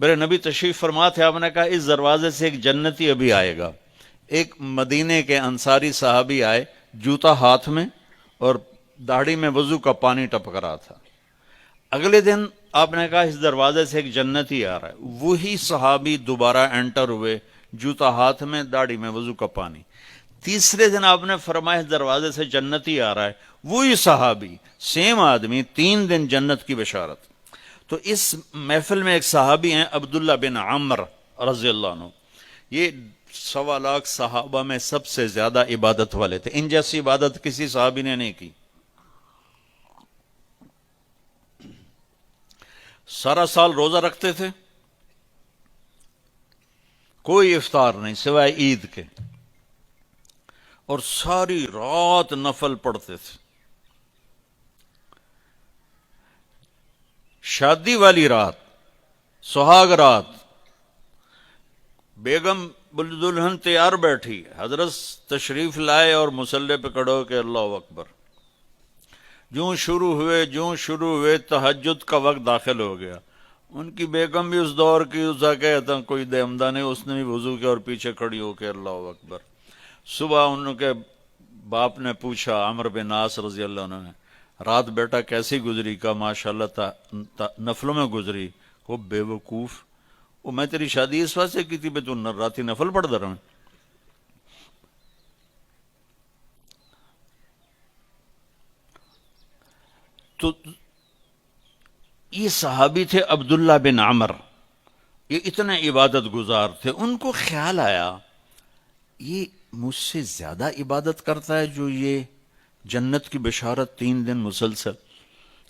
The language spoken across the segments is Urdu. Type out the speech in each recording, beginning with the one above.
میرے نبی تشریف فرما تھے، آپ نے کہا اس دروازے سے ایک جنتی ابھی آئے گا۔ ایک مدینے کے انصاری صحابی آئے، جوتا ہاتھ میں اور داڑھی میں وضو کا پانی ٹپک رہا تھا۔ اگلے دن آپ نے کہا اس دروازے سے ایک جنتی آ رہا ہے، وہی صحابی دوبارہ انٹر ہوئے، جوتا ہاتھ میں، داڑھی میں وضو کا پانی۔ تیسرے دن آپ نے فرمایا اس دروازے سے جنتی آ رہا ہے، وہی صحابی، سیم آدمی، 3 دن جنت کی بشارت۔ تو اس محفل میں ایک صحابی ہیں عبداللہ بن عمر رضی اللہ عنہ، یہ 1.25 لاکھ صحابہ میں سب سے زیادہ عبادت والے تھے، ان جیسی عبادت کسی صحابی نے نہیں کی۔ سارا سال روزہ رکھتے تھے، کوئی افطار نہیں سوائے عید کے، اور ساری رات نفل پڑھتے تھے۔ شادی والی رات، سہاگ رات، بیگم دلہن تیار بیٹھی، حضرت تشریف لائے اور مصلی پہ کھڑے ہو کے اللہ اکبر۔ جوں شروع ہوئے تہجد کا وقت داخل ہو گیا۔ ان کی بیگم بھی اس دور کی، اسا کہتا کوئی دہمدہ نہیں، اس نے بھی وضو کیا اور پیچھے کھڑی ہو کے اللہ اکبر۔ صبح ان کے باپ نے پوچھا، عمرو بن عاص رضی اللہ عنہ نے، رات بیٹا کیسی گزری؟ کا ماشاءاللہ نفلوں میں گزری۔ وہ بے وقوف، وہ میں تیری شادی اس واسطے کی تھی بے تو راتی نفل پڑھتا رہا۔ تو یہ صحابی تھے عبداللہ بن عمر، یہ اتنے عبادت گزار تھے۔ ان کو خیال آیا یہ مجھ سے زیادہ عبادت کرتا ہے جو یہ جنت کی بشارت 3 دن مسلسل،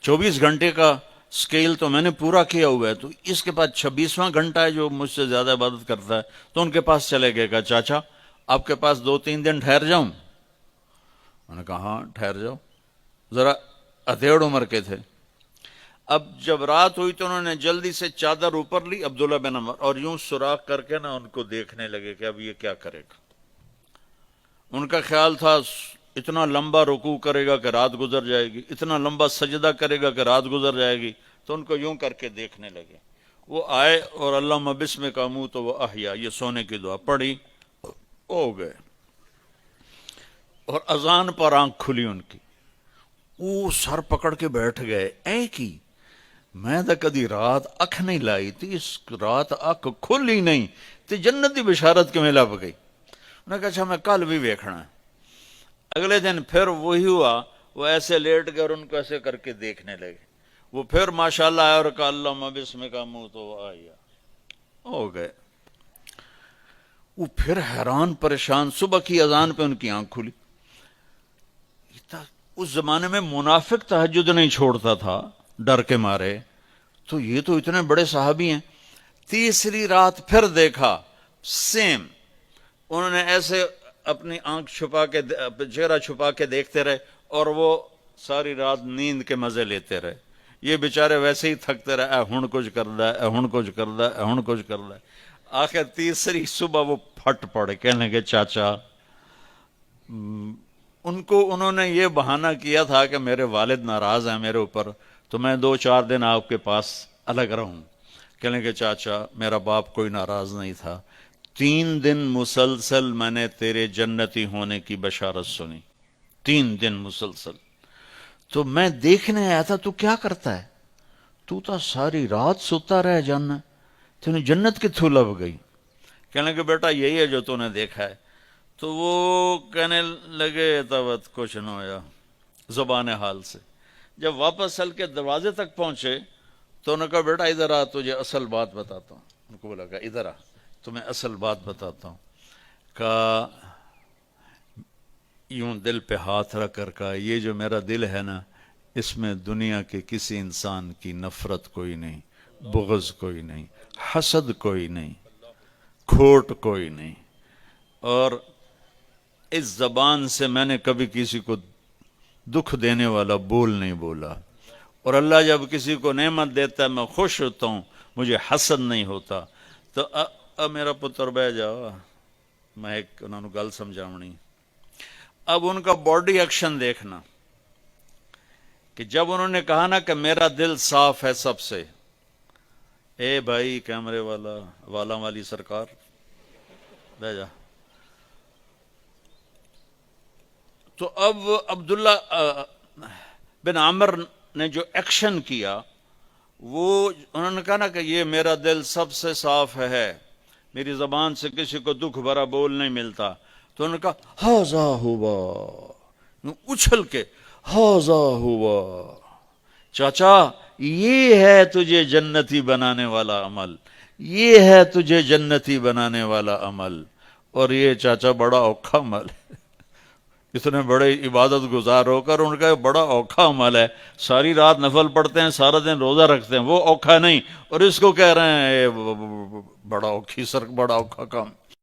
24 گھنٹے کا سکیل تو میں نے پورا کیا ہوا ہے، تو اس کے بعد 26واں گھنٹہ ہے جو مجھ سے زیادہ عبادت کرتا ہے۔ تو ان کے پاس چلے گئے، کہا چاچا آپ کے پاس 2-3 دن ٹھہر جاؤں؟ انہوں نے کہا ہاں ٹھہر جاؤ۔ ذرا ادھیڑ عمر کے تھے۔ اب جب رات ہوئی تو انہوں نے جلدی سے چادر اوپر لی عبداللہ بن عمر، اور یوں سوراخ کر کے نا ان کو دیکھنے لگے کہ اب یہ کیا کرے گا۔ ان کا خیال تھا اتنا لمبا رکوع کرے گا کہ رات گزر جائے گی، اتنا لمبا سجدہ کرے گا کہ رات گزر جائے گی، تو ان کو یوں کر کے دیکھنے لگے۔ وہ آئے اور اللہم بسمک اموت و احیا، یہ سونے کی دعا پڑھی، ہو گئے۔ اور اذان پر آنکھ کھلی ان کی، وہ سر پکڑ کے بیٹھ گئے، اے کی میں تو کدی رات اکھ نہیں لائی تھی، اس رات اکھ کھل ہی نہیں تے جنت دی بشارت کیویں لب گئی۔ انہوں نے کہا اچھا میں کل بھی ویکھنا ہے۔ اگلے دن پھر وہی ہوا، وہ ایسے لیٹ گئے اور ان کو ایسے کر کے دیکھنے لگے۔ وہ پھر ماشاءاللہ آیا اور کہا اللہم بسمک اموت و احیا، ہو گئے۔ وہ پھر حیران پریشان، صبح کی اذان پہ ان کی آنکھ کھلی۔ اس زمانے میں منافق تہجد نہیں چھوڑتا تھا ڈر کے مارے، تو یہ تو اتنے بڑے صحابی ہیں۔ تیسری رات پھر دیکھا، سیم، انہوں نے ایسے اپنی آنکھ چھپا کے، چہرہ چھپا کے دیکھتے رہے، اور وہ ساری رات نیند کے مزے لیتے رہے۔ یہ بیچارے ویسے ہی تھکتے رہے، اے ہن کچھ کردا ہے، اے ہن کچھ کردا ہے، اے ہن کچھ کردا ہے۔ آخر تیسری صبح وہ پھٹ پڑے، کہنے لگے چاچا، انہوں نے یہ بہانہ کیا تھا کہ میرے والد ناراض ہیں میرے اوپر، تو میں 2-4 دن آپ کے پاس الگ رہوں۔ کہنے لگے چاچا میرا باپ کوئی ناراض نہیں تھا، 3 دن مسلسل میں نے تیرے جنتی ہونے کی بشارت سنی، 3 دن مسلسل۔ تو میں دیکھنے آیا تھا تو کیا کرتا ہے، تو ساری رات سوتا رہ جانا، تینوں جنت کتھوں لب گئی؟ کہنے لگے بیٹا یہی ہے جو تو نے دیکھا ہے۔ تو وہ کہنے لگے تبت کچھ نہ ہویا، زبان حال سے۔ جب واپس چل کے دروازے تک پہنچے تو انہوں نے کہا بیٹا ادھر آ، تجھے اصل بات بتاتا ہوں۔ ان کو بولا کہ ادھر آ، تمہیں اصل بات بتاتا ہوں۔ کہا یوں دل پہ ہاتھ رکھ کر کہا یہ جو میرا دل ہے نا، اس میں دنیا کے کسی انسان کی نفرت کوئی نہیں، بغض کوئی نہیں، حسد کوئی نہیں، کھوٹ کوئی نہیں، اور اس زبان سے میں نے کبھی کسی کو دکھ دینے والا بول نہیں بولا، اور اللہ جب کسی کو نعمت دیتا ہے میں خوش ہوتا ہوں، مجھے حسد نہیں ہوتا۔ تو اب میرا پتر بہ جاؤ، میں ایک انہوں نے گل سمجھاونی۔ اب ان کا باڈی ایکشن دیکھنا کہ جب انہوں نے کہا نا کہ میرا دل صاف ہے سب سے، اے بھائی کیمرے والا والی سرکار بھیجا. تو اب عبداللہ بن عمر نے جو ایکشن کیا، وہ انہوں نے کہا نا کہ یہ میرا دل سب سے صاف ہے، میری زبان سے کسی کو دکھ بھرا بول نہیں ملتا. تو انہوں نے کہا ہاذا ہوا، اچھل کے ہاذا ہوا، چاچا یہ ہے تجھے جنتی بنانے والا عمل، یہ ہے تجھے جنتی بنانے والا عمل. اور یہ چاچا بڑا اوکھا عمل ہے، اتنے بڑے عبادت گزار ہو کر ان کا یہ بڑا اوکھا عمل ہے، ساری رات نفل پڑھتے ہیں، سارا دن روزہ رکھتے ہیں، وہ اوکھا نہیں، اور اس کو کہہ رہے ہیں بڑا اوکھا کام.